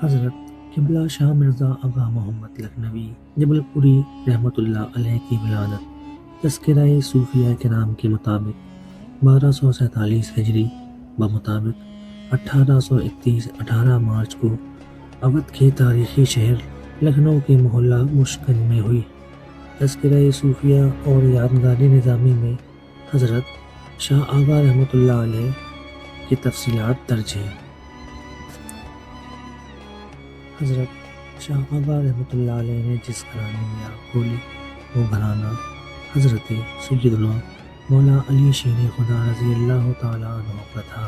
حضرت قبلہ شاہ مرزا آغا محمد لکھنوی جبل پوری رحمۃ اللہ علیہ کی ولادت تذکرہ صوفیہ کرام کے مطابق 1247 ہجری بمطابق 1831 مارچ کو اودھ کے تاریخی شہر لکھنؤ کے محلہ مشکن میں ہوئی۔ تذکرہ صوفیہ اور یادگاری نظامی میں حضرت شاہ آغا رحمۃ اللہ علیہ کی تفصیلات درج ہیں۔ حضرت شاہ آغا رحمۃ اللہ علیہ نے جس گھرانے میں آنکھ کھولی وہ گھرانہ حضرت سیدنا مولا علی شیر خدا رضی اللہ تعالیٰ عنہ کا تھا۔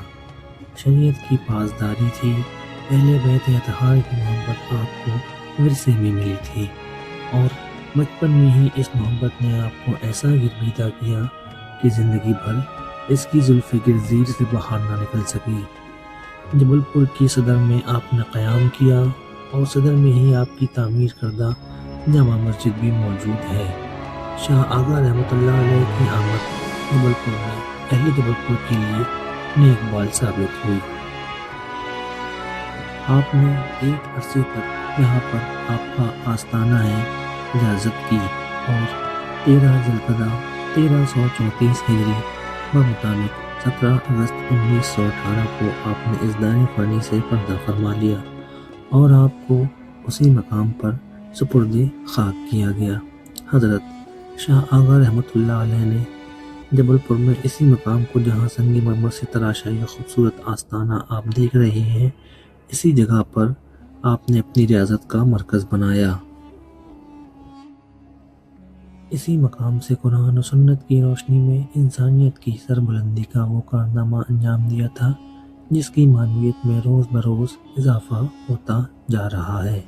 شریعت کی پاسداری تھی، اہل بیت اطہار کی محبت آپ کو ورثے میں ملی تھی، اور بچپن میں ہی اس محبت نے آپ کو ایسا گرویدہ کیا کہ زندگی بھر اس کی زلف گرزیر سے باہر نہ نکل سکی۔ جبل پور کی صدر میں آپ نے قیام کیا، اور صدر میں ہی آپ کی تعمیر کردہ جامع مسجد بھی موجود ہے۔ شاہ آغا رحمۃ اللہ علیہ کی آمد جبل پور میں اہل جبل پور کے لیے نیک بال ثابت ہوئی۔ آپ نے ایک عرصے تک یہاں پر آپ کا آستانہ اجازت کی، اور 13 ذوالقعدہ 1334 ہجری بمطابق 17 اگست 1918 کو آپ نے اس دار فانی سے پردہ فرما لیا، اور آپ کو اسی مقام پر سپرد خاک کیا گیا۔ حضرت شاہ آغا رحمۃ اللہ علیہ نے جبل پور میں اسی مقام کو، جہاں سنگ مرمر سے تراشا یہ خوبصورت آستانہ آپ دیکھ رہے ہیں، اسی جگہ پر آپ نے اپنی ریاضت کا مرکز بنایا۔ اسی مقام سے قرآن و سنت کی روشنی میں انسانیت کی سربلندی کا وہ کارنامہ انجام دیا تھا جس کی معنویت میں روز بروز اضافہ ہوتا جا رہا ہے۔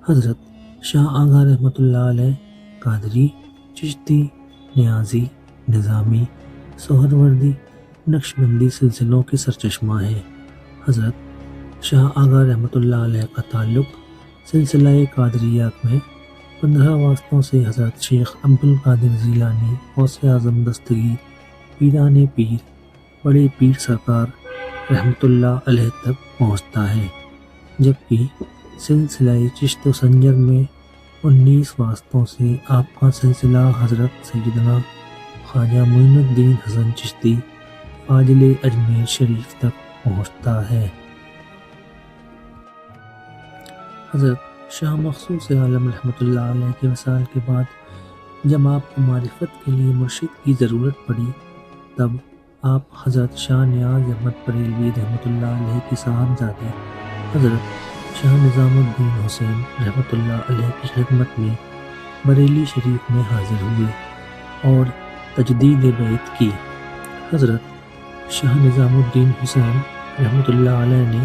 حضرت شاہ آغا رحمۃ اللہ علیہ قادری، چشتی، نیازی، نظامی، سہروردی، نقشبندی سلسلوں کے سرچشمہ ہیں۔ حضرت شاہ آغا رحمۃ اللہ علیہ کا تعلق سلسلہ قادریہ میں 15 واسطوں سے حضرت شیخ عبدالقادر جیلانی، غوث اعظم دستگیر، پیران پیر، بڑے پیر سرکار رحمۃ اللہ علیہ تک پہنچتا ہے، جبکہ سلسلہ چشت و سنجر میں 19 واسطوں سے آپ کا سلسلہ حضرت سیدنا خواجہ معین الدین حسن چشتی فاضل اجمیر شریف تک پہنچتا ہے۔ حضرت شاہ مخصوص عالم رحمۃ اللہ علیہ کے وصال کے بعد جب آپ کو معرفت کے لیے مرشد کی ضرورت پڑی، تب آپ حضرت شاہ نیاز احمد بریلوی رحمۃ اللہ علیہ کی صاحبزادی حضرت شاہ نظام الدین حسین رحمۃ اللہ علیہ کی خدمت میں بریلی شریف میں حاضر ہوئے اور تجدید بیعت کی۔ حضرت شاہ نظام الدین حسین رحمۃ اللہ علیہ نے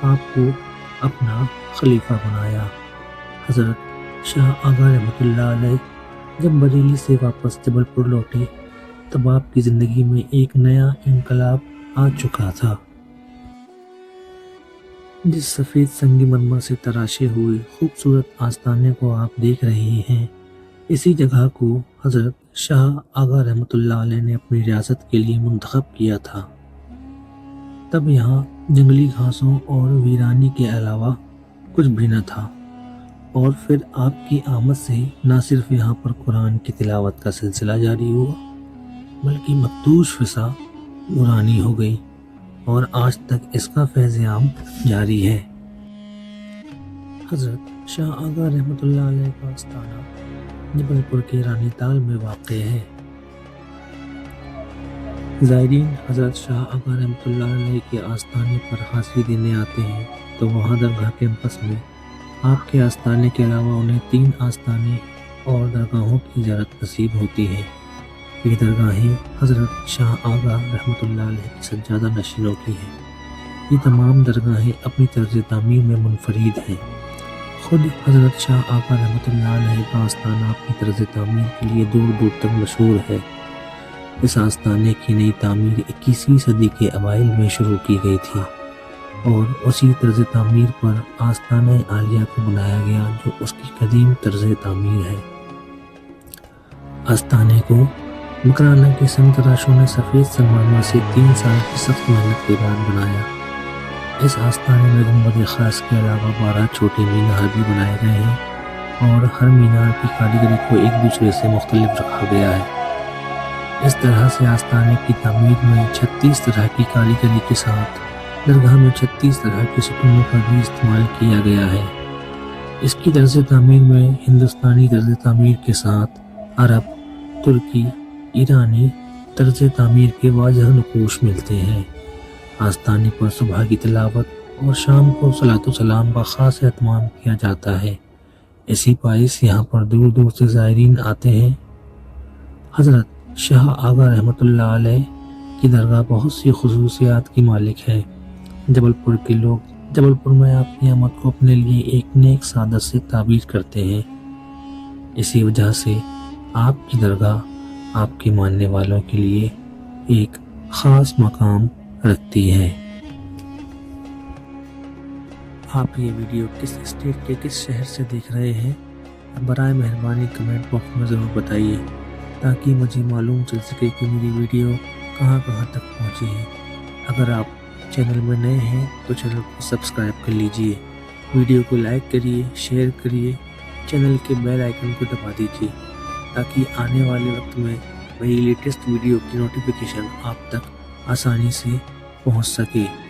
آپ کو اپنا خلیفہ بنایا۔ حضرت شاہ آغا رحمۃ اللہ علیہ جب بریلی سے واپس جبل پور لوٹے، تب آپ کی زندگی میں ایک نیا انقلاب آ چکا تھا۔ جس سفید سنگ مرمر سے تراشے ہوئے خوبصورت آستانے کو آپ دیکھ رہے ہیں، اسی جگہ کو حضرت شاہ آغا رحمۃ اللہ علیہ نے اپنی ریاست کے لیے منتخب کیا تھا۔ تب یہاں جنگلی گھاسوں اور ویرانی کے علاوہ کچھ بھی نہ تھا، اور پھر آپ کی آمد سے نہ صرف یہاں پر قرآن کی تلاوت کا سلسلہ جاری ہوا، بلکہ مخدوش فضا نورانی ہو گئی، اور آج تک اس کا فیض عام جاری ہے۔ حضرت شاہ آغا رحمۃ اللہ علیہ کا آستانہ جبل پور کے رانی تال میں واقع ہے۔ زائرین حضرت شاہ آغا رحمۃ اللہ علیہ کے آستانے پر حاضری دینے آتے ہیں تو وہاں درگاہ کیمپس میں آپ کے آستانے کے علاوہ انہیں 3 آستانے اور درگاہوں کی زیارت نصیب ہوتی ہے۔ یہ درگاہیں حضرت شاہ آغا رحمۃ اللہ علیہ کی سجادہ نشینوں کی ہیں۔ یہ تمام درگاہیں اپنی طرز تعمیر میں منفرد ہیں۔ خود حضرت شاہ آغا رحمۃ اللہ علیہ کا آستانہ اپنی طرز تعمیر کے لیے دور دور تک مشہور ہے۔ اس آستانے کی نئی تعمیر 21ویں صدی کے اوائل میں شروع کی گئی تھی، اور اسی طرز تعمیر پر آستانہ عالیہ کو بنایا گیا جو اس کی قدیم طرز تعمیر ہے۔ آستانے کو مکرانہ کے سنگ تراشوں نے سفید سنگ مرمر سے 3 سال کی سخت محنت کے بعد بنایا۔ اس آستانے میں گنبد خاص کے علاوہ 12 چھوٹے مینار بھی بنائے گئے ہیں اور ہر مینار کی کاریگری کو ایک دوسرے سے مختلف رکھا گیا ہے۔ اس طرح سے آستانے کی تعمیر میں 36 طرح کی کاریگری کے ساتھ درگاہ میں 36 طرح کے ستونوں کا بھی استعمال کیا گیا ہے۔ اس کی طرز تعمیر میں ہندوستانی طرز تعمیر کے ساتھ عرب، ترکی، ایرانی طرز تعمیر کے واضح نقوش ملتے ہیں۔ آستانے پر صبح کی تلاوت اور شام کو صلاۃ و سلام کا خاص اہتمام کیا جاتا ہے۔ اسی باعث یہاں پر دور دور سے زائرین آتے ہیں۔ حضرت شاہ آغا رحمۃ اللہ علیہ کی درگاہ بہت سی خصوصیات کی مالک ہے۔ جبل پور کے لوگ جبل پور میں آپ کی آمد کو اپنے لیے ایک نیک سعادت سے تعبیر کرتے ہیں۔ اسی وجہ سے آپ کی درگاہ آپ کے ماننے والوں کے لیے ایک خاص مقام رکھتی ہے۔ آپ یہ ویڈیو کس اسٹیٹ کے کس شہر سے دیکھ رہے ہیں؟ برائے مہربانی کمنٹ باکس میں ضرور بتائیے تاکہ مجھے معلوم چل سکے کہ میری ویڈیو کہاں کہاں تک پہنچی ہے۔ اگر آپ چینل میں نئے ہیں تو چینل کو سبسکرائب کر لیجئے، ویڈیو کو لائک کریے، شیئر کریے، چینل کے بیل آئیکن کو دبا دیجئے تاکہ آنے والے وقت میں میری لیٹسٹ ویڈیو کی نوٹیفیکیشن آپ تک آسانی سے پہنچ سکے۔